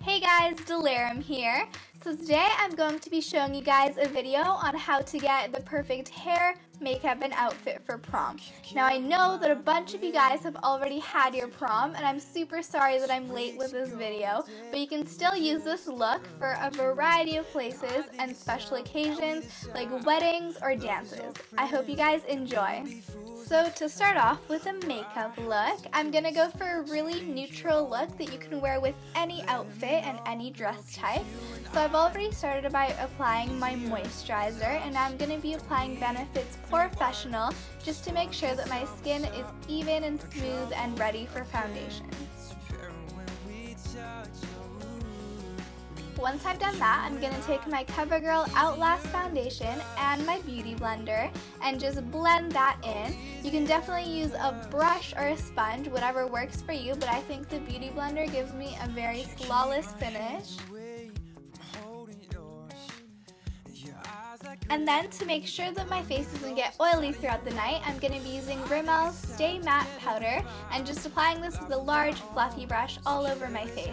Hey guys, Delaram here. So today I'm going to be showing you guys a video on how to get the perfect hair, makeup, and outfit for prom. Now I know that a bunch of you guys have already had your prom, and I'm super sorry that I'm late with this video, but you can still use this look for a variety of places and special occasions like weddings or dances. I hope you guys enjoy. So to start off with a makeup look, I'm going to go for a really neutral look that you can wear with any outfit and any dress type. So I've already started by applying my moisturizer, and I'm going to be applying Benefit's Professional just to make sure that my skin is even and smooth and ready for foundation. Once I've done that, I'm going to take my CoverGirl Outlast Foundation and my Beauty Blender and just blend that in. You can definitely use a brush or a sponge, whatever works for you, but I think the Beauty Blender gives me a very flawless finish. And then to make sure that my face doesn't get oily throughout the night, I'm going to be using Rimmel's Stay Matte Powder and just applying this with a large fluffy brush all over my face.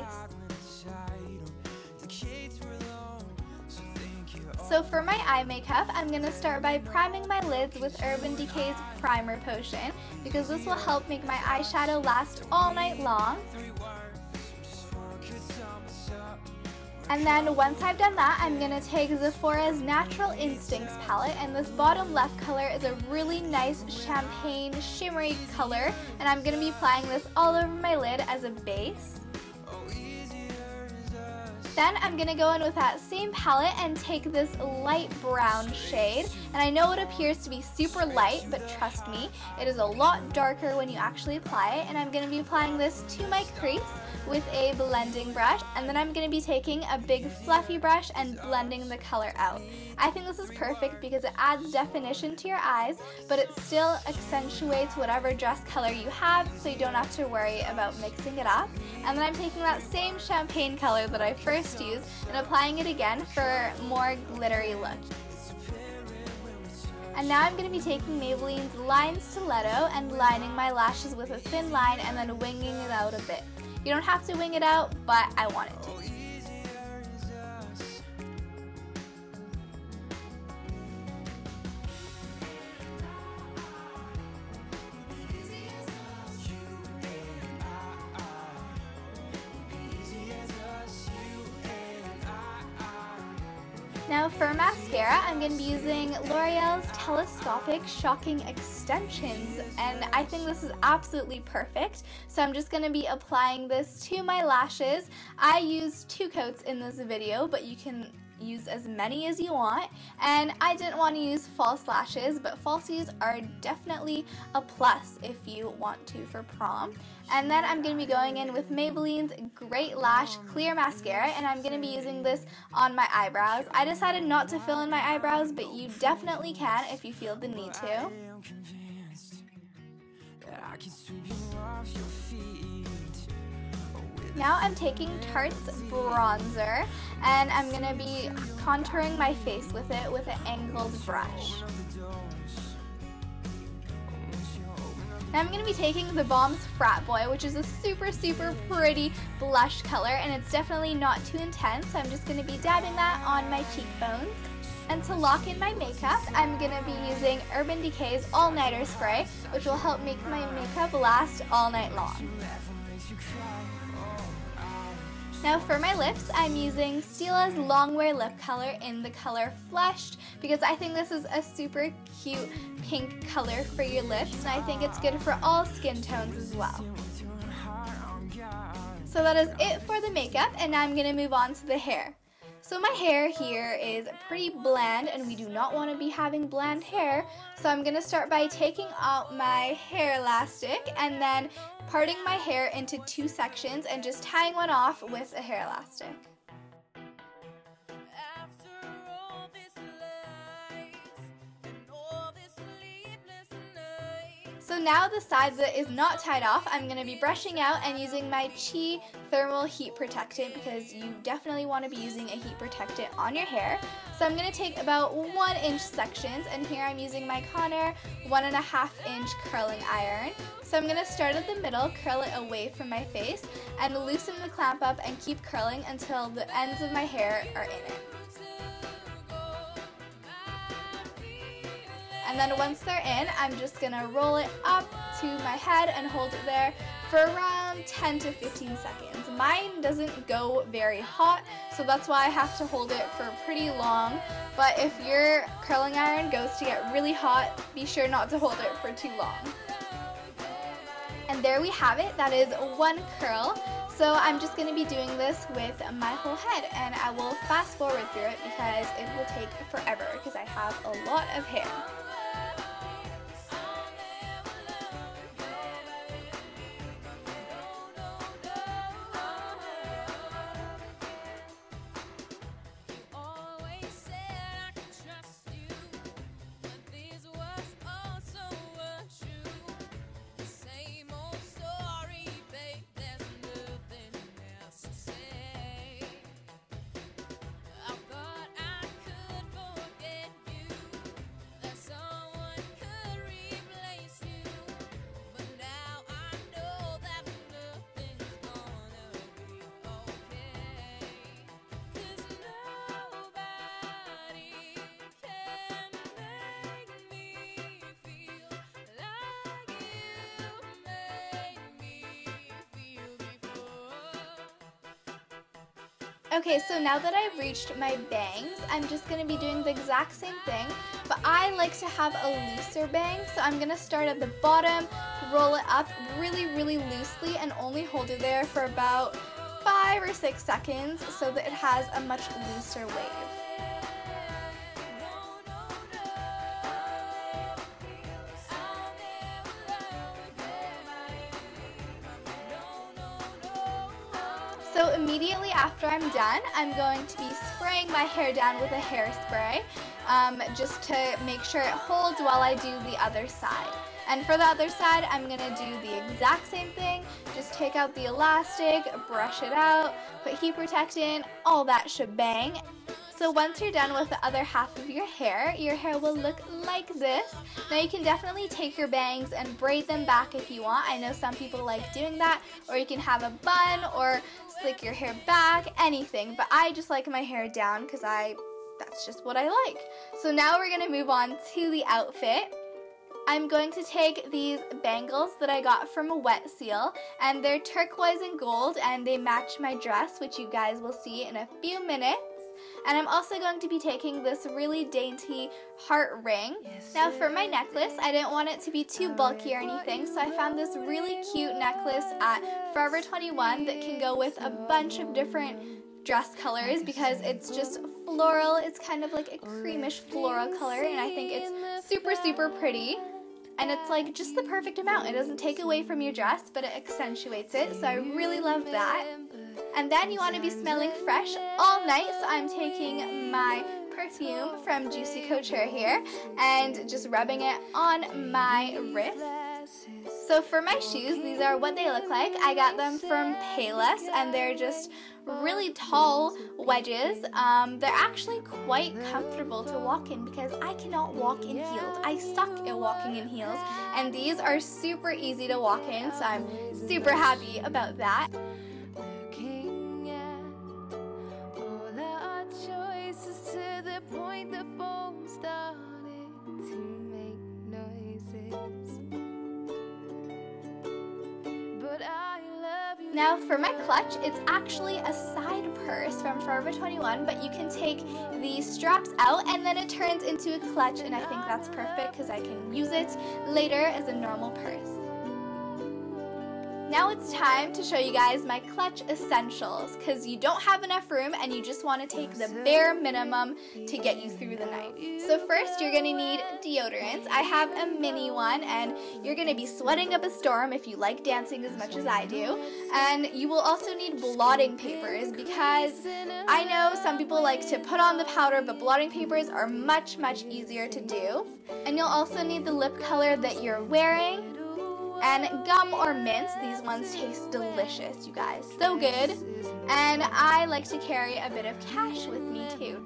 So for my eye makeup, I'm going to start by priming my lids with Urban Decay's Primer Potion because this will help make my eyeshadow last all night long. And then once I've done that, I'm going to take Sephora's Natural Instincts palette, and this bottom left color is a really nice champagne shimmery color, and I'm going to be applying this all over my lid as a base. Then I'm going to go in with that same palette and take this light brown shade, and I know it appears to be super light, but trust me, it is a lot darker when you actually apply it, and I'm going to be applying this to my crease with a blending brush, and then I'm going to be taking a big fluffy brush and blending the color out. I think this is perfect because it adds definition to your eyes, but it still accentuates whatever dress color you have, so you don't have to worry about mixing it up. And then I'm taking that same champagne color that I first used and applying it again for a more glittery look. And now I'm going to be taking Maybelline's Line Stiletto and lining my lashes with a thin line and then winging it out a bit. You don't have to wing it out, but I wanted to. Now for mascara, I'm going to be using L'Oreal's Telescopic Shocking Extensions, and I think this is absolutely perfect. So I'm just going to be applying this to my lashes. I used 2 coats in this video, but you can use as many as you want, and I didn't want to use false lashes, but falsies are definitely a plus if you want to for prom. And then I'm going to be going in with Maybelline's Great Lash Clear Mascara, and I'm going to be using this on my eyebrows. I decided not to fill in my eyebrows, but you definitely can if you feel the need to. Now I'm taking Tarte's bronzer, and I'm going to be contouring my face with it with an angled brush. Now I'm going to be taking the Balm's Frat Boy, which is a super pretty blush color, and it's definitely not too intense, so I'm just going to be dabbing that on my cheekbones. And to lock in my makeup, I'm going to be using Urban Decay's All Nighter Spray, which will help make my makeup last all night long. Now for my lips, I'm using Stila's Longwear Lip Color in the color Flushed because I think this is a super cute pink color for your lips, and I think it's good for all skin tones as well. So that is it for the makeup, and now I'm going to move on to the hair. So my hair here is pretty bland, and we do not want to be having bland hair, so I'm going to start by taking out my hair elastic and then parting my hair into 2 sections and just tying one off with a hair elastic. So So now the side that is not tied off, I'm going to be brushing out and using my Chi Thermal Heat Protectant, because you definitely want to be using a heat protectant on your hair. So I'm going to take about 1-inch sections, and here I'm using my Conair 1.5-inch curling iron. So I'm going to start at the middle, curl it away from my face, and loosen the clamp up and keep curling until the ends of my hair are in it. And then once they're in, I'm just going to roll it up to my head and hold it there for around 10 to 15 seconds. Mine doesn't go very hot, so that's why I have to hold it for pretty long. But if your curling iron goes to get really hot, be sure not to hold it for too long. And there we have it. That is one curl. So I'm just going to be doing this with my whole head, and I will fast forward through it because it will take forever because I have a lot of hair. Okay, so now that I've reached my bangs, I'm just going to be doing the exact same thing, but I like to have a looser bang, so I'm going to start at the bottom, roll it up really, really loosely, and only hold it there for about 5 or 6 seconds so that it has a much looser wave. So immediately after I'm done, I'm going to be spraying my hair down with a hairspray just to make sure it holds while I do the other side. And for the other side, I'm going to do the exact same thing. Just take out the elastic, brush it out, put heat protectant, all that shebang. So once you're done with the other half of your hair will look like this. Now you can definitely take your bangs and braid them back if you want. I know some people like doing that, or you can have a bun or slick your hair back, anything. But I just like my hair down because that's just what I like. So now we're gonna move on to the outfit. I'm going to take these bangles that I got from a Wet Seal, and they're turquoise and gold, and they match my dress, which you guys will see in a few minutes. And I'm also going to be taking this really dainty heart ring. Now for my necklace, I didn't want it to be too bulky or anything, so I found this really cute necklace at Forever 21 that can go with a bunch of different dress colors because it's just floral. It's kind of like a creamish floral color, and I think it's super, super pretty. And it's like just the perfect amount. It doesn't take away from your dress, but it accentuates it, so I really love that. And then you want to be smelling fresh all night, so I'm taking my perfume from Juicy Couture here and just rubbing it on my wrist. So for my shoes, these are what they look like. I got them from Payless, and they're just really tall wedges. They're actually quite comfortable to walk in because I cannot walk in heels. I suck at walking in heels, and these are super easy to walk in, so I'm super happy about that. Now for my clutch, it's actually a side purse from Forever 21, but you can take the straps out and then it turns into a clutch, and I think that's perfect because I can use it later as a normal purse. Now it's time to show you guys my clutch essentials because you don't have enough room and you just want to take the bare minimum to get you through the night. So first you're going to need deodorant. I have a mini one, and you're going to be sweating up a storm if you like dancing as much as I do. And you will also need blotting papers because I know some people like to put on the powder, but blotting papers are much, much easier to do. And you'll also need the lip color that you're wearing. then gum or mints. These ones taste delicious, you guys. So good. And I like to carry a bit of cash with me too.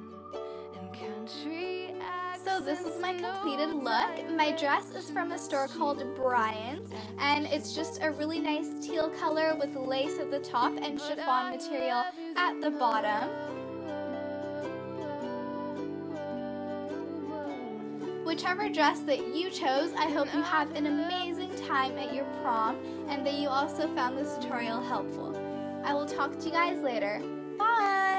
So this is my completed look. My dress is from a store called Brian's, and it's just a really nice teal color with lace at the top and chiffon material at the bottom. Whichever dress that you chose, I hope you have an amazing time at your prom and that you also found this tutorial helpful. I will talk to you guys later. Bye!